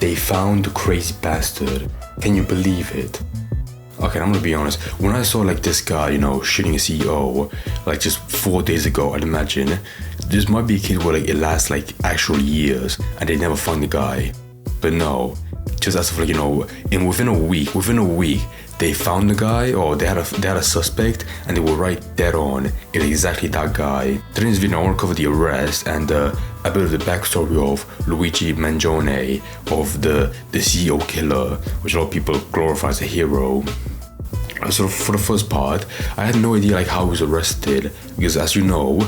They found the crazy bastard. Can you believe it? Okay, I'm gonna be honest. When I saw like this guy, shooting a CEO, like just 4 days ago, I'd imagine this might be a case where like it lasts like actual years and they never find the guy. But no, just as of like, within a week, they found the guy, or they had a suspect, and they were right dead on. It's exactly that guy. Today in this video, I want to cover the arrest and a bit of the backstory of Luigi Mangione, of the CEO killer, which a lot of people glorify as a hero. So for the first part, I had no idea like how he was arrested, because as you know,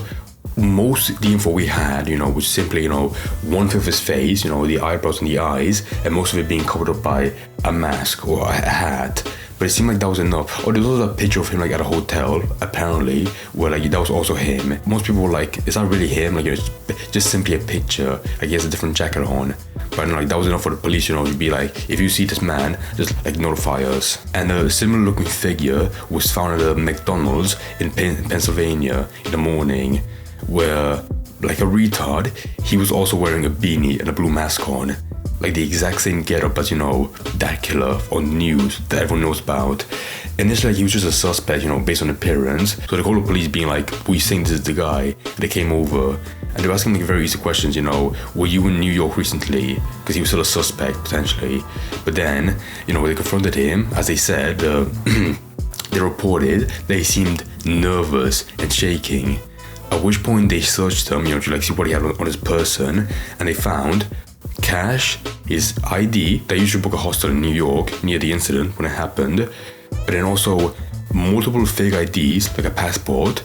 most of the info we had, was simply, 1/5 of his face, the eyebrows and the eyes, and most of it being covered up by a mask or a hat. But it seemed like that was enough. Or there was a picture of him like at a hotel, apparently, where like that was also him. Most people were like, it's not really him, like it's just simply a picture. Like he has a different jacket on. But like that was enough for the police, to be like, if you see this man, just like notify us. And a similar looking figure was found at a McDonald's in Pennsylvania in the morning, where like a retard, he was also wearing a beanie and a blue mask on. Like the exact same getup as, that killer on news that everyone knows about. Initially, he was just a suspect, based on appearance. So they called the police being like, we think this is the guy. And they came over and they were asking like very easy questions, were you in New York recently? Because he was still a suspect, potentially. But then, when they confronted him, as they said, they reported they seemed nervous and shaking. At which point they searched him, to like see what he had on his person, and they found cash, his ID, they used to book a hostel in New York near the incident when it happened, but then also multiple fake IDs, like a passport,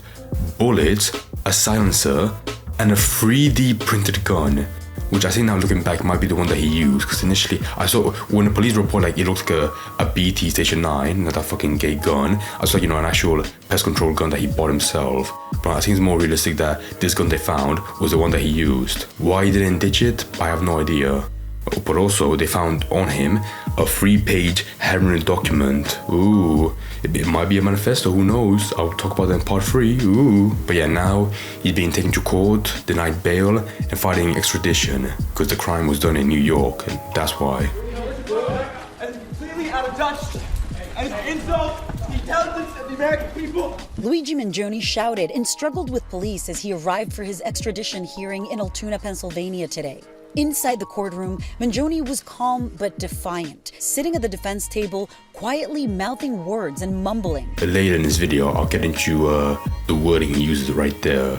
bullets, a silencer, and a 3D printed gun, which I think now looking back might be the one that he used, because initially I saw when the police report like it looked like a BT Station 9, not that fucking gay gun. I saw an actual pest control gun that he bought himself. But I think it's more realistic that this gun they found was the one that he used. Why he didn't ditch it, I have no idea. But also they found on him a 3-page handwritten document. Ooh, it might be a manifesto, who knows? I'll talk about that in part 3. Ooh. But yeah, now he's being taken to court, denied bail, and fighting extradition because the crime was done in New York, and that's why. And completely out of touch and insult the intelligence of the American people. Luigi Mangione shouted and struggled with police as he arrived for his extradition hearing in Altoona, Pennsylvania today. Inside the courtroom, Mangione was calm but defiant, sitting at the defense table, quietly mouthing words and mumbling. Later in this video, I'll get into the wording he uses right there.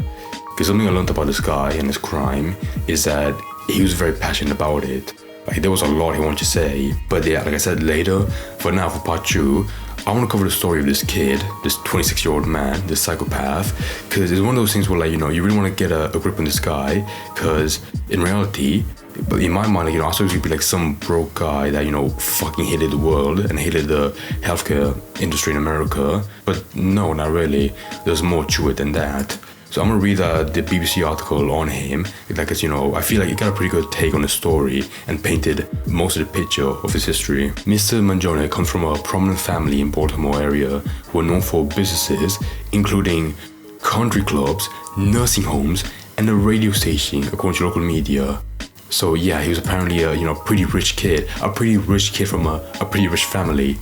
Because something I learned about this guy and his crime is that he was very passionate about it. Like there was a lot he wanted to say. But yeah, like I said later, for now, for part 2, I want to cover the story of this kid, this 26-year-old man, this psychopath, because it's one of those things where like, you really want to get a grip on this guy, because in reality, but in my mind, like, I thought he would be like some broke guy that, fucking hated the world and hated the healthcare industry in America. But no, not really. There's more to it than that. So I'm gonna read the BBC article on him, because I feel like it got a pretty good take on the story and painted most of the picture of his history. Mr. Mangione comes from a prominent family in Baltimore area who are known for businesses including country clubs, nursing homes, and a radio station, according to local media. So yeah, he was apparently a pretty rich kid from a pretty rich family,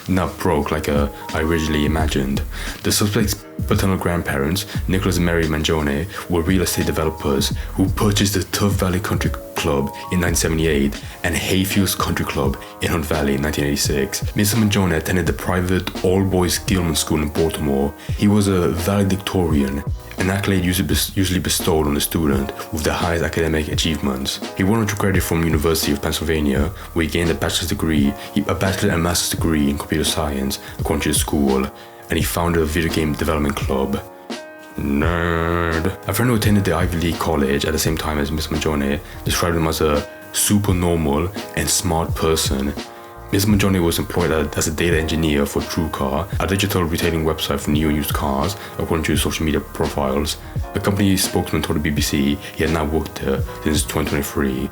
not broke like I originally imagined. The suspect's paternal grandparents, Nicholas and Mary Mangione, were real estate developers who purchased the Turf Valley Country Club in 1978 and Hayfields Country Club in Hunt Valley in 1986. Mr. Mangione attended the private all-boys Gilman School in Baltimore. He was a valedictorian, an accolade usually bestowed on a student with the highest academic achievements. He went on to graduate from University of Pennsylvania, where he gained a bachelor and master's degree in computer science, according to the school, and he founded a video game development club. Nerd. A friend who attended the Ivy League college at the same time as Mr. Mangione described him as a super normal and smart person. Mr. Mangione was employed as a data engineer for TrueCar, a digital retailing website for new and used cars, according to his social media profiles. The company spokesman told the BBC he had not worked there since 2023.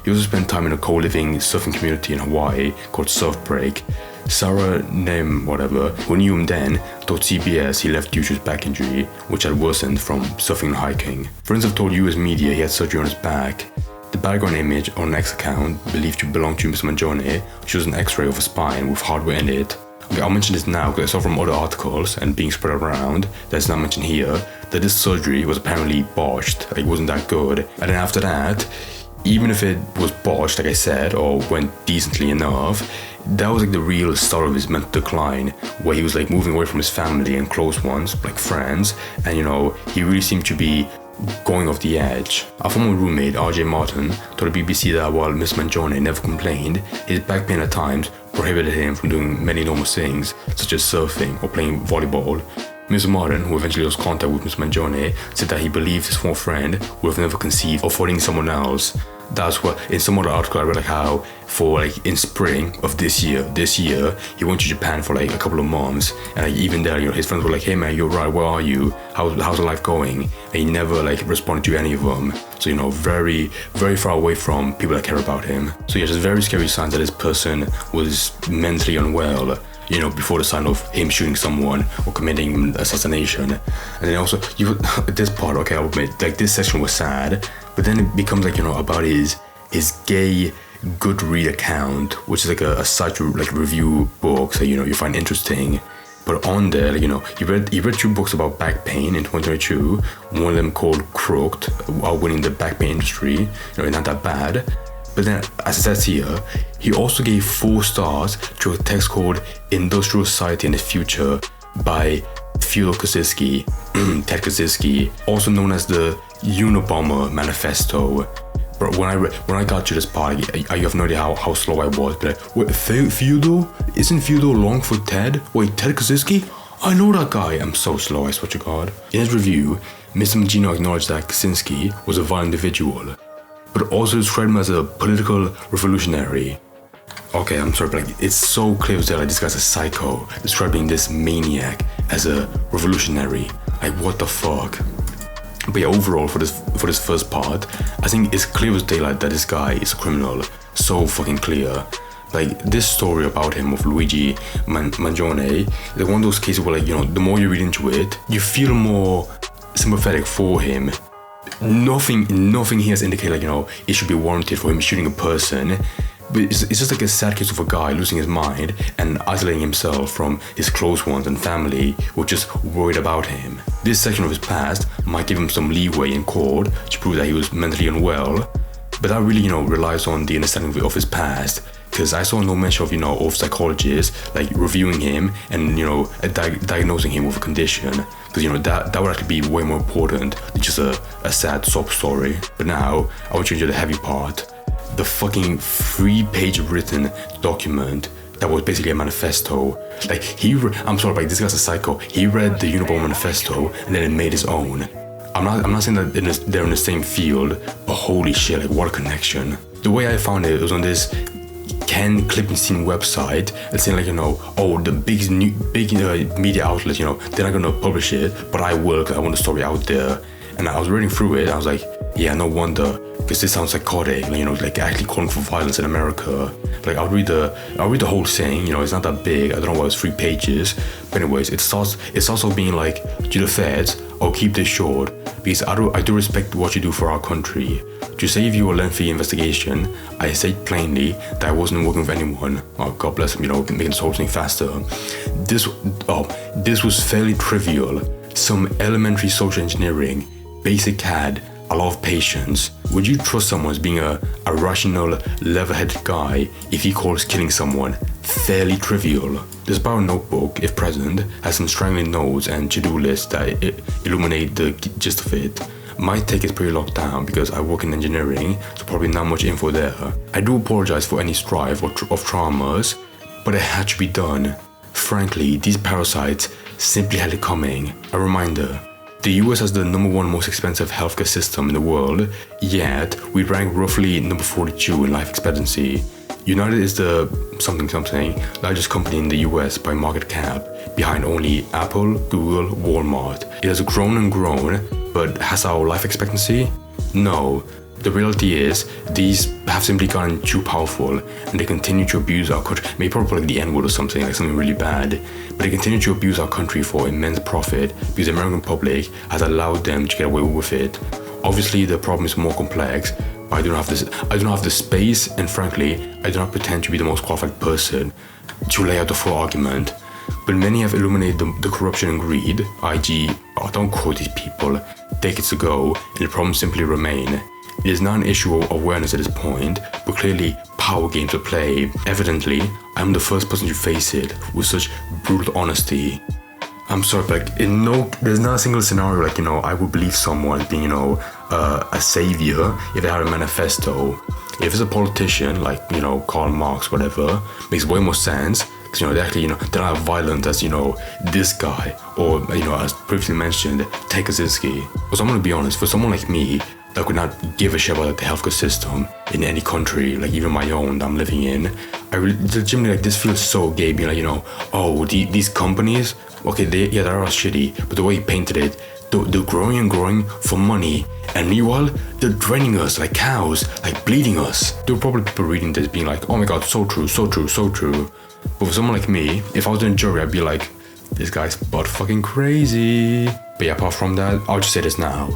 He also spent time in a co-living surfing community in Hawaii called Surf Break. Sarah who knew him then, told CBS he left due to his back injury, which had worsened from surfing and hiking. Friends have told US media he had surgery on his back. The background image on an X account believed to belong to Mr. Mangione shows an X-ray of a spine with hardware in it. Okay, I'll mention this now because I saw from other articles and being spread around that's not mentioned here that this surgery was apparently botched, like it wasn't that good. And then after that, even if it was botched, like I said, or went decently enough, that was like the real start of his mental decline, where he was like moving away from his family and close ones, like friends, and you know, he really seemed to be going off the edge. Our former roommate, RJ Martin, told the BBC that while Miss Mangione never complained, his back pain at times prohibited him from doing many normal things, such as surfing or playing volleyball. Mr. Martin, who eventually lost contact with Miss Mangione, said that he believed his former friend would have never conceived of finding someone else. That's what, in some other article I read, like how for like in spring of this year, he went to Japan for like a couple of months, and like even there, you know, his friends were like, "Hey man, you're right, where are you? How's life going?" And he never like responded to any of them. So you know, very, very far away from people that care about him. So yeah, just very scary signs that this person was mentally unwell, you know, before the sign of him shooting someone or committing assassination. And then also, this part, okay, I'll admit, like this section was sad, but then it becomes like, you know, about his gay Goodread account, which is like a site to like review books that, you know, you find interesting. But on there, like, you know, he read 2 books about back pain in 2022. One of them called Crooked, Winning the Back Pain Industry. You know, it's not that bad. But then, as it says here, he also gave 4 stars to a text called Industrial Society in the Future by Fyodor Kaczynski, Ted Kaczynski, also known as the Unabomber Manifesto. But when I got to this part, I have no idea how slow I was. But like, wait, Fyodor? Isn't Fyodor long for Ted? Wait, Ted Kaczynski? I know that guy. I'm so slow, I swear to God. In his review, Mr. Mangione acknowledged that Kaczynski was a violent individual, but also described him as a political revolutionary. Okay, I'm sorry, but like, it's so clear that like, this guy's a psycho, describing this maniac as a revolutionary. Like, what the fuck? But yeah, overall, for this first part, I think it's clear as daylight that this guy is a criminal. So fucking clear. Like, this story about him, of Luigi Mangione, is one of those cases where, like, you know, the more you read into it, you feel more sympathetic for him. Nothing here has indicated, like, you know, it should be warranted for him shooting a person. But it's just like a sad case of a guy losing his mind and isolating himself from his close ones and family who are just worried about him. This section of his past might give him some leeway in court to prove that he was mentally unwell, but that really, you know, relies on the understanding of his past, because I saw no mention of, you know, of psychologists like reviewing him and, you know, diagnosing him with a condition, because, you know, that would actually be way more important than just a sad sob story. But now I want you to enjoy the heavy part. The fucking 3-page written document that was basically a manifesto. Like, I'm sorry, like, this guy's a psycho. He read the Unabomber Manifesto and then it made his own. I'm not saying that they're in the same field, but holy shit, like, what a connection. The way I found it was on this Ken Klippenstein website, and saying, like, you know, oh, the big media outlets, you know, they're not gonna publish it, but I will, because I want the story out there. And I was reading through it, and I was like, yeah, no wonder, because this sounds psychotic, you know, like actually calling for violence in America. Like, I'll read the whole thing, you know, it's not that big, I don't know why it's 3 pages, but anyways, it starts off being like, to the feds, oh, keep this short, because I do respect what you do for our country. To save you a lengthy investigation, I said plainly that I wasn't working with anyone. Oh, God bless him, you know, making this whole thing faster. This was fairly trivial, some elementary social engineering, basic CAD, a lot of patience. Would you trust someone as being a rational, level-headed guy if he calls killing someone fairly trivial? This Spiral notebook, if present, has some strangling notes and to-do lists that illuminate the gist of it. My take is pretty locked down because I work in engineering, so probably not much info there. I do apologize for any strife of traumas, but it had to be done. Frankly, these parasites simply had it coming. A reminder. The US has the #1 most expensive healthcare system in the world, yet we rank roughly number 42 in life expectancy. United is the something largest company in the US by market cap, behind only Apple, Google, Walmart. It has grown and grown, but has our life expectancy? No. The reality is, these have simply gotten too powerful, and they continue to abuse our country. Maybe probably like the N-word or something, like something really bad. But they continue to abuse our country for immense profit, because the American public has allowed them to get away with it. Obviously, the problem is more complex, I don't have the space, and frankly, I do not pretend to be the most qualified person to lay out the full argument. But many have illuminated the corruption and greed, i.g., don't quote these people, decades ago, and the problems simply remain. It is not an issue of awareness at this point, but clearly power games at play. Evidently, I am the first person to face it with such brutal honesty. I'm sorry, but there's not a single scenario like, I would believe someone being, a savior if they had a manifesto. If it's a politician like, Karl Marx, whatever, makes way more sense. Because, they actually, they're not violent as, this guy, or, as previously mentioned, Ted Kaczynski. Because I'm gonna be honest, for someone like me, that could not give a shit about the healthcare system in any country, like even my own that I'm living in, I really, legitimately, this feels so gay, being like, these companies, okay, they're all shitty, but the way he painted it, they're growing and growing for money, and meanwhile, they're draining us like cows, like bleeding us. There were probably people reading this being like, oh my god, so true, so true, so true. But for someone like me, if I was in a jury, I'd be like, this guy's butt fucking crazy. But yeah, apart from that, I'll just say this now.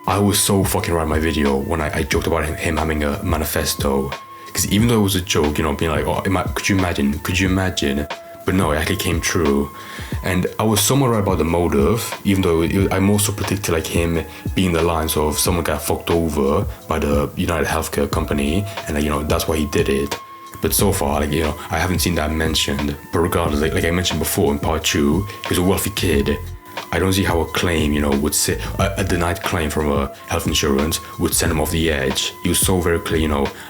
I was so fucking right in my video when I joked about him having a manifesto. Because even though it was a joke, being like, could you imagine? But no, it actually came true. And I was somewhat right about the motive, even though I also predicted like him being the lines of someone got fucked over by the United Healthcare company, and that's why he did it. But so far, I haven't seen that mentioned. But regardless, like I mentioned before in part 2, he's a wealthy kid. I don't see how a claim, would say a denied claim from a health insurance would send him off the edge. He was so very clear,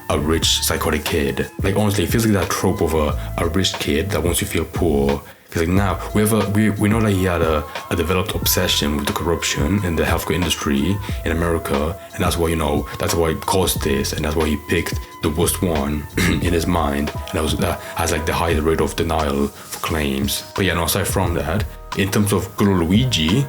a rich psychotic kid. Like honestly, it feels like that trope of a rich kid that wants to feel poor. Because like now we know that he had a developed obsession with the corruption in the healthcare industry in America, and that's why that's why he caused this, and that's why he picked the worst one in his mind, and that has like the highest rate of denial for claims. But yeah, no, aside from that, in terms of good old Luigi,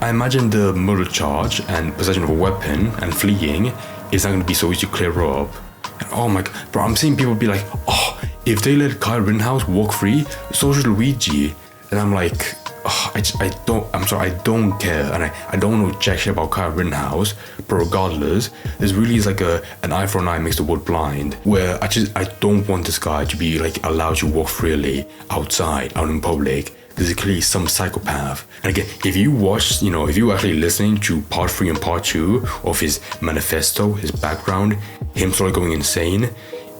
I imagine the murder charge and possession of a weapon and fleeing is not going to be so easy to clear up. And oh my god, bro, I'm seeing people be like, oh, if they let Kyle Rittenhouse walk free, so should Luigi. And I'm like, oh, I don't care, and I don't know jack shit about Kyle Rittenhouse, but regardless, this really is like an eye for an eye makes the world blind, where I don't want this guy to be like allowed to walk freely outside, out in public. There's clearly some psychopath. And again, if you watch, if you actually listening to part 3 and part 2 of his manifesto, his background, him sort of going insane,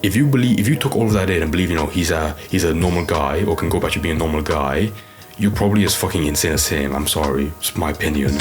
if you took all of that in and believe, he's a normal guy or can go back to being a normal guy, you're probably as fucking insane as him. I'm sorry, it's my opinion.